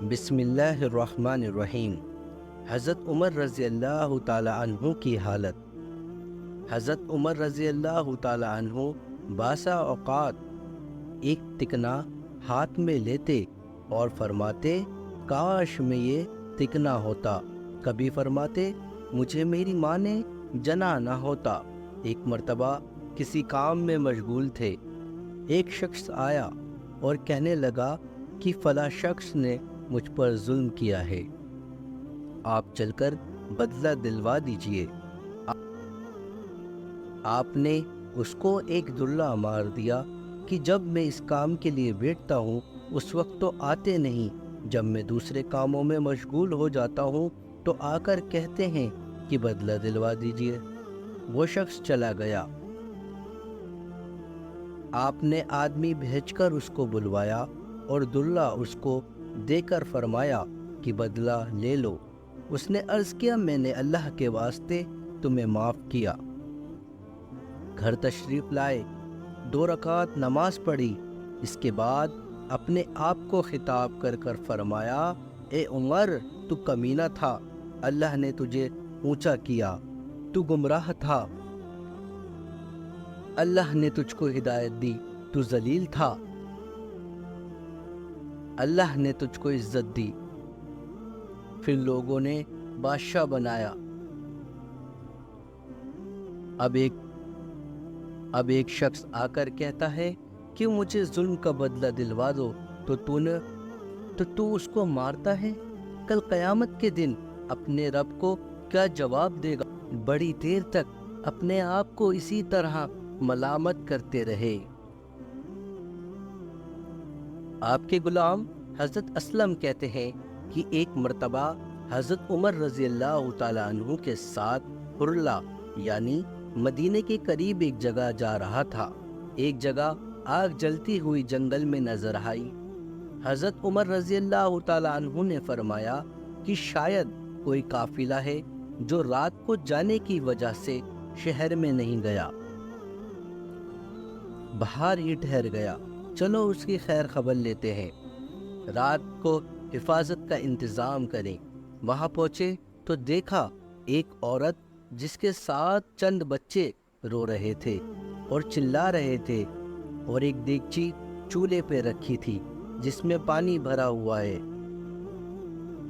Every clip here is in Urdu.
بسم اللہ الرحمن الرحیم۔ حضرت عمر رضی اللہ تعالی عنہ کی حالت۔ حضرت عمر رضی اللہ تعالی عنہ بعض اوقات ایک تکنا ہاتھ میں لیتے اور فرماتے کاش میں یہ تکنا ہوتا، کبھی فرماتے مجھے میری ماں نے جنا نہ ہوتا۔ ایک مرتبہ کسی کام میں مشغول تھے، ایک شخص آیا اور کہنے لگا کہ فلاں شخص نے مجھ پر ظلم کیا ہے، آپ چل کر بدلہ دلوا دیجئے۔ آپ نے اس کو ایک دلہ مار دیا کہ جب میں اس کام کے لیے بیٹھتا ہوں اس وقت تو آتے نہیں، جب میں دوسرے کاموں میں مشغول ہو جاتا ہوں تو آ کر کہتے ہیں کہ بدلہ دلوا دیجئے۔ وہ شخص چلا گیا۔ آپ نے آدمی بھیج کر اس کو بلوایا اور دلہ اس کو دے کر فرمایا کہ بدلہ لے لو۔ اس نے عرض کیا میں نے اللہ کے واسطے تمہیں معاف کیا۔ گھر تشریف لائے، 2 رکعت نماز پڑھی، اس کے بعد اپنے آپ کو خطاب کر کر فرمایا اے عمر تو کمینہ تھا، اللہ نے تجھے اونچا کیا، تو گمراہ تھا، اللہ نے تجھ کو ہدایت دی، تو ذلیل تھا، اللہ نے تجھ کو عزت دی، پھر لوگوں نے بادشاہ بنایا۔ اب ایک شخص آ کر کہتا ہے کہ مجھے ظلم کا بدلہ دلوا دو تو تو اس کو مارتا ہے، کل قیامت کے دن اپنے رب کو کیا جواب دے گا؟ بڑی دیر تک اپنے آپ کو اسی طرح ملامت کرتے رہے۔ آپ کے غلام حضرت اسلم کہتے ہیں کہ ایک مرتبہ حضرت عمر رضی اللہ تعالیٰ عنہ کے ساتھ حرلہ یعنی مدینے کے قریب ایک جگہ جا رہا تھا۔ ایک جگہ آگ جلتی ہوئی جنگل میں نظر آئی۔ حضرت عمر رضی اللہ تعالیٰ عنہ نے فرمایا کہ شاید کوئی قافلہ ہے جو رات کو جانے کی وجہ سے شہر میں نہیں گیا، باہر ہی ٹھہر گیا، چلو اس کی خیر خبر لیتے ہیں، رات کو حفاظت کا انتظام کریں۔ وہاں پہنچے تو دیکھا ایک عورت جس کے ساتھ چند بچے رو رہے تھے اور چلا رہے تھے، اور ایک دیگچی چولہے پہ رکھی تھی جس میں پانی بھرا ہوا ہے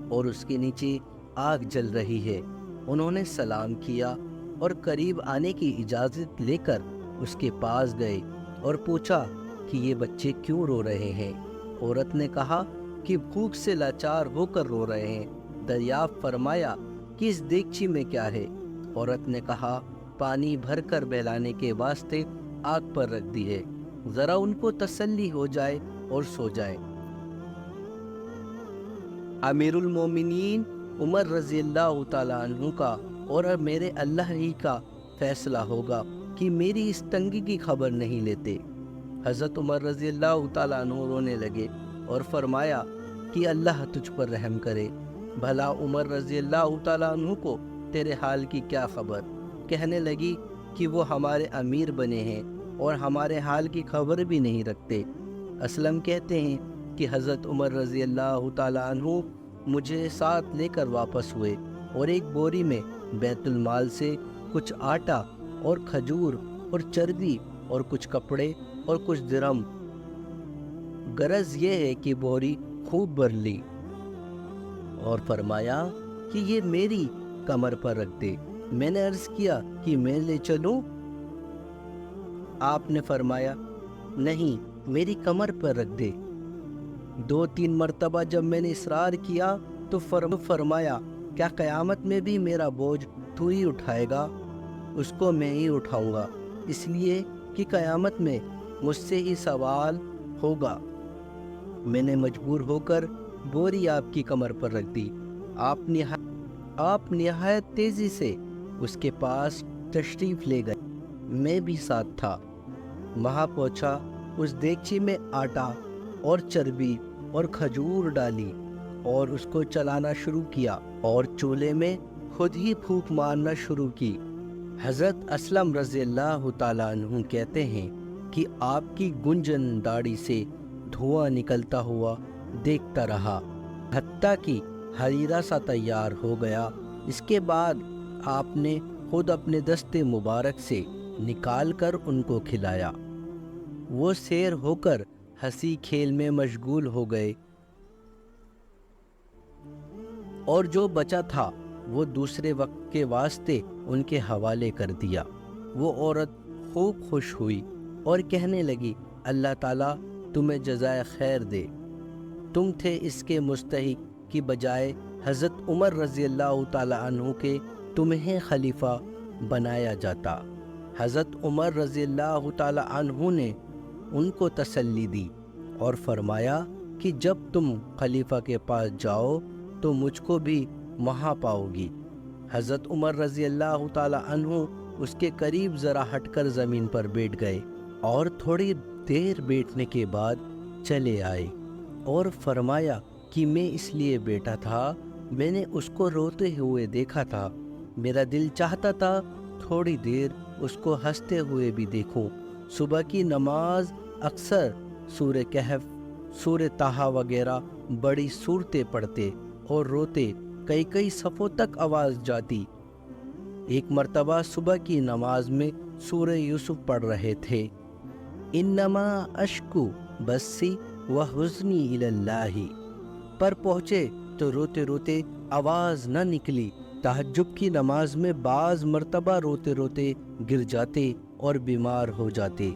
اور اس کے نیچے آگ جل رہی ہے۔ انہوں نے سلام کیا اور قریب آنے کی اجازت لے کر اس کے پاس گئے اور پوچھا کہ یہ بچے کیوں رو رہے ہیں؟ عورت نے کہا کہ بھوک سے لاچار ہو کر رو رہے ہیں۔ دریافت فرمایا کہ اس دیگچی میں کیا ہے؟ عورت نے کہا پانی بھر کر بہلانے کے واسطے آگ پر رکھ دی ہے، ذرا ان کو تسلی ہو جائے اور سو جائے۔ امیر المومنین عمر رضی اللہ تعالیٰ عنہ کا اور میرے اللہ ہی کا فیصلہ ہوگا کہ میری اس تنگی کی خبر نہیں لیتے۔ حضرت عمر رضی اللہ تعالیٰ عنہ رونے لگے اور فرمایا کہ اللہ تجھ پر رحم کرے، بھلا عمر رضی اللہ تعالیٰ عنہ کو تیرے حال کی کیا خبر؟ کہنے لگی کہ وہ ہمارے امیر بنے ہیں اور ہمارے حال کی خبر بھی نہیں رکھتے۔ اسلم کہتے ہیں کہ حضرت عمر رضی اللہ تعالیٰ عنہ مجھے ساتھ لے کر واپس ہوئے اور ایک بوری میں بیت المال سے کچھ آٹا اور کھجور اور چربی اور کچھ کپڑے اور کچھ درہم، غرض یہ ہے کہ بوری خوب بھر لی، اور فرمایا کہ یہ میری کمر پر رکھ دے۔ میں نے عرض کیا کہ میں لے چلوں؟ آپ نے فرمایا نہیں، میری کمر پر رکھ دے۔ 2-3 مرتبہ جب میں نے اصرار کیا تو فرمایا کیا قیامت میں بھی میرا بوجھ تو ہی اٹھائے گا؟ اس کو میں ہی اٹھاؤں گا، اس لیے کہ قیامت میں مجھ سے ہی سوال ہوگا۔ میں نے مجبور ہو کر بوری آپ کی کمر پر رکھ دی۔ آپ نہایت تیزی سے اس کے پاس تشریف لے گئے، میں بھی ساتھ تھا۔ وہاں پہنچا، اس دیگچی میں آٹا اور چربی اور کھجور ڈالی اور اس کو چلانا شروع کیا اور چولہے میں خود ہی پھونک مارنا شروع کی۔ حضرت اسلم رضی اللہ تعالیٰ عنہ کہتے ہیں کہ آپ کی گنجن داڑھی سے دھواں نکلتا ہوا دیکھتا رہا۔ حتیٰ کہ حریرہ سا تیار ہو گیا۔ اس کے بعد آپ نے خود اپنے دست مبارک سے نکال کر ان کو کھلایا۔ وہ سیر ہو کر ہنسی کھیل میں مشغول ہو گئے اور جو بچا تھا وہ دوسرے وقت کے واسطے ان کے حوالے کر دیا۔ وہ عورت خوب خوش ہوئی اور کہنے لگی، اللہ تعالیٰ تمہیں جزائے خیر دے، تم تھے اس کے مستحق کی بجائے حضرت عمر رضی اللہ تعالیٰ عنہ کے تمہیں خلیفہ بنایا جاتا۔ حضرت عمر رضی اللہ تعالیٰ عنہ نے ان کو تسلی دی اور فرمایا کہ جب تم خلیفہ کے پاس جاؤ تو مجھ کو بھی وہاں پاؤ گی۔ حضرت عمر رضی اللہ تعالیٰ عنہ اس کے قریب ذرا ہٹ کر زمین پر بیٹھ گئے اور تھوڑی دیر بیٹھنے کے بعد چلے آئے اور فرمایا کہ میں اس لیے بیٹھا تھا، میں نے اس کو روتے ہوئے دیکھا تھا، میرا دل چاہتا تھا تھوڑی دیر اس کو ہنستے ہوئے بھی دیکھوں۔ صبح کی نماز اکثر سورہ کہف، سورہ طٰہٰ وغیرہ بڑی صورتیں پڑھتے اور روتے، کئی صفوں تک آواز جاتی۔ ایک مرتبہ صبح کی نماز میں سورہ یوسف پڑھ رہے تھے، انما اشکو بثی وحزنی الی اللہ پر پہنچے تو روتے روتے آواز نہ نکلی۔ تہجد کی نماز میں بعض مرتبہ روتے روتے گر جاتے اور بیمار ہو جاتے۔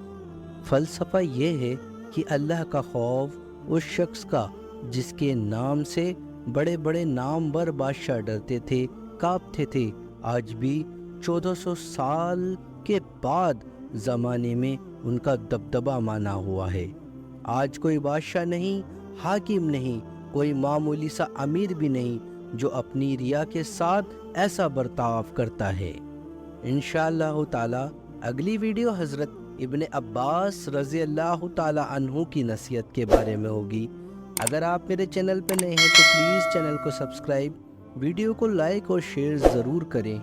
فلسفہ یہ ہے کہ اللہ کا خوف اس شخص کا جس کے نام سے بڑے بڑے نامور بادشاہ ڈرتے تھے، کانپتے تھے، آج بھی 1400 سال کے بعد زمانے میں ان کا دبدبہ مانا ہوا ہے۔ آج کوئی بادشاہ نہیں، حاکم نہیں، کوئی معمولی سا امیر بھی نہیں جو اپنی ریا کے ساتھ ایسا برتاؤ کرتا ہے۔ انشاءاللہ تعالی اگلی ویڈیو حضرت ابن عباس رضی اللہ تعالی عنہ کی نصیحت کے بارے میں ہوگی۔ اگر آپ میرے چینل پہ نئے ہیں تو پلیز چینل کو سبسکرائب، ویڈیو کو لائک اور شیئر ضرور کریں۔